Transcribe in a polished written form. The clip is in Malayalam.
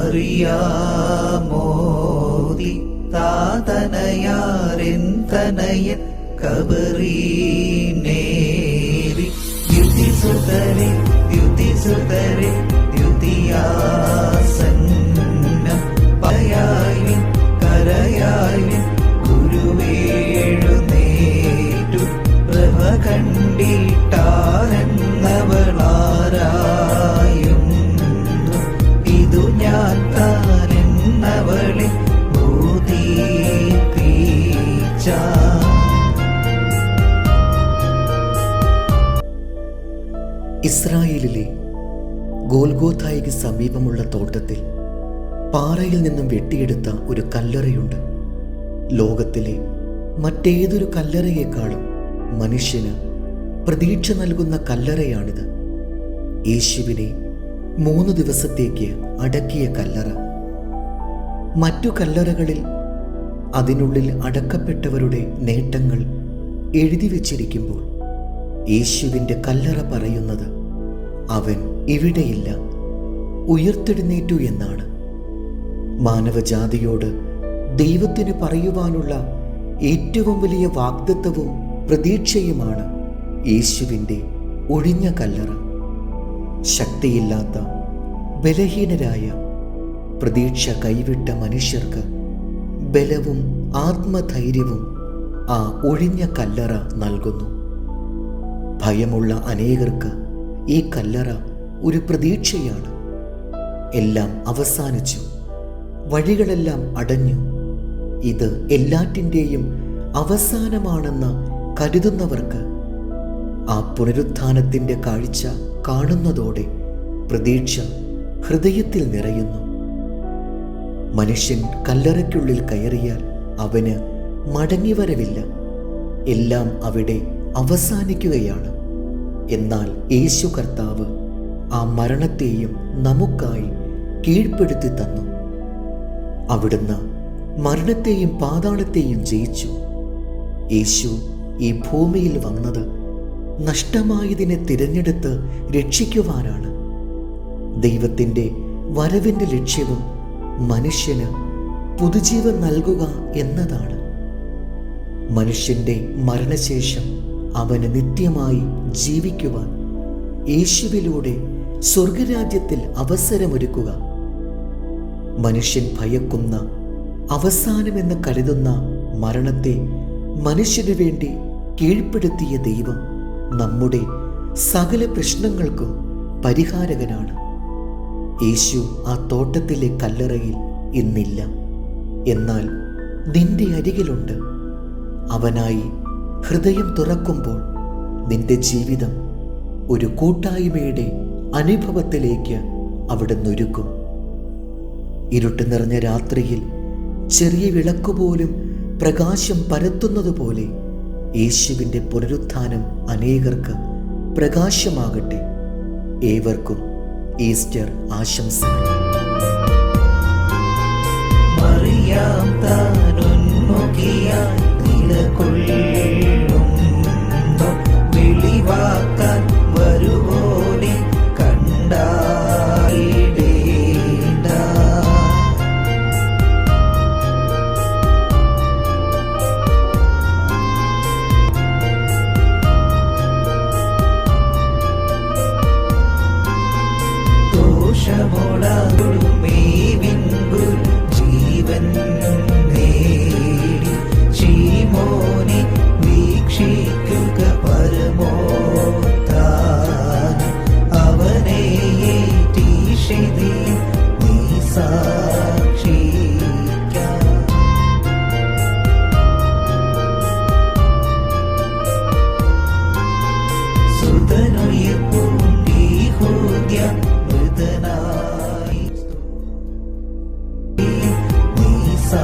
അറിയാമോദി താതനയാരെന്തനയൻ കബറീനേറി ദ്യുതിസുതരെ ദ്യുതിസുതരെ ദ്യുതിയാസന്നം പയായി കരയായി ഗുരുവേഴുന്നേറ്റു പ്രഭ കണ്ടിട്ടാരെന്നവളാരായും ഇതു ഞാൻ താനെന്നവളെ ബോധിപ്പിച്ച. ഇസ്രായേലിലെ ഗോൽഗോഥായ്ക്ക് സമീപമുള്ള തോട്ടത്തിൽ പാറയിൽ നിന്നും വെട്ടിയെടുത്ത ഒരു കല്ലറയുണ്ട്. ലോകത്തിലെ മറ്റേതൊരു കല്ലറയേക്കാളും മനുഷ്യന് പ്രതീക്ഷ നൽകുന്ന കല്ലറയാണിത്. യേശുവിനെ 3 ദിവസത്തേക്ക് അടക്കിയ കല്ലറ. മറ്റു കല്ലറകളിൽ അതിനുള്ളിൽ അടക്കപ്പെട്ടവരുടെ നേട്ടങ്ങൾ എഴുതി വച്ചിരിക്കുമ്പോൾ യേശുവിൻ്റെ കല്ലറ പറയുന്നത് അവൻ ഇവിടെയില്ല, ഉയർത്തെഴുന്നേറ്റു എന്നാണ്. മാനവജാതിയോട് ദൈവത്തിന് പറയുവാനുള്ള ഏറ്റവും വലിയ വാഗ്ദത്തവും പ്രതീക്ഷയുമാണ് യേശുവിൻ്റെ ഒഴിഞ്ഞ കല്ലറ. ശക്തിയില്ലാത്ത ബലഹീനരായ പ്രതീക്ഷ കൈവിട്ട മനുഷ്യർക്ക് ബലവും ആത്മധൈര്യവും ആ ഒഴിഞ്ഞ കല്ലറ നൽകുന്നു. ഭയമുള്ള അനേകർക്ക് ഈ കല്ലറ ഒരു പ്രതീക്ഷയാണ്. എല്ലാം അവസാനിച്ചു, വഴികളെല്ലാം അടഞ്ഞു, ഇത് എല്ലാറ്റിൻ്റെയും അവസാനമാണെന്ന് കരുതുന്നവർക്ക് ആ പുനരുത്ഥാനത്തിൻ്റെ കാഴ്ച കാണുന്നതോടെ പ്രതീക്ഷ ഹൃദയത്തിൽ നിറയുന്നു. മനുഷ്യൻ കല്ലറയ്ക്കുള്ളിൽ കയറിയാൽ അവന് മടങ്ങിവരവില്ല. എല്ലാം അവിടെ അവസാനിക്കുകയാണ്. എന്നാൽ യേശു കർത്താവ് ആ മരണത്തെയും നമുക്കായി കീഴ്പ്പെടുത്തി തന്നു. അവിടുന്ന് മരണത്തെയും പാതാളത്തെയും ജയിച്ചു. യേശു ഈ ഭൂമിയിൽ വന്നത് നഷ്ടമായതിനെ തിരഞ്ഞെടുത്ത് രക്ഷിക്കുവാനാണ്. ദൈവത്തിൻ്റെ വരവിൻ്റെ ലക്ഷ്യവും മനുഷ്യന് പുതുജീവൻ നൽകുക എന്നതാണ്. മനുഷ്യൻ്റെ മരണശേഷം അവന് നിത്യമായി ജീവിക്കുവാൻ യേശുവിലൂടെ സ്വർഗരാജ്യത്തിൽ അവസരമൊരുക്കുക. മനുഷ്യൻ ഭയക്കുന്ന അവസാനമെന്ന് കരുതുന്ന മരണത്തെ മനുഷ്യനു വേണ്ടി കീഴ്പ്പെടുത്തിയ ദൈവം നമ്മുടെ സകല പ്രശ്നങ്ങൾക്കും പരിഹാരകനാണ്. യേശു ആ തോട്ടത്തിലെ കല്ലറയിൽ ഇന്നില്ല, എന്നാൽ നിന്റെ അരികിലുണ്ട്. അവനായി ഹൃദയം തുറക്കുമ്പോൾ നിന്റെ ജീവിതം ഒരു കൂട്ടായ്മയുടെ അനുഭവത്തിലേക്ക് അവിടുന്ന് ഒരുക്കും. ഇരുട്ട് നിറഞ്ഞ രാത്രിയിൽ ചെറിയ വിളക്കുപോലും പ്രകാശം പരത്തുന്നതുപോലെ യേശുവിൻ്റെ പുനരുത്ഥാനം അനേകർക്ക് പ്രകാശമാകട്ടെ. ഏവർക്കും ഈസ്റ്റർ ആശംസകൾ. മറിയാം താനുന്മുഖിയായി നിലകൊള്ളുന്നു, വെളിവാക്കാൻ വരുവോനെ കണ്ടായിടേണ്ട. ദോഷമോടാകുമേവിൻപു ജീവൻ നേടി ശീമോനെ വീക്ഷിക്കുക പരമോത്താനം. അവനെ ഏറ്റിഷിതി നീ സാക്ഷിക്കാം. സുതനുയർപ്പുണ്ടി ഹൃദയ മൃതനായി നീ സാ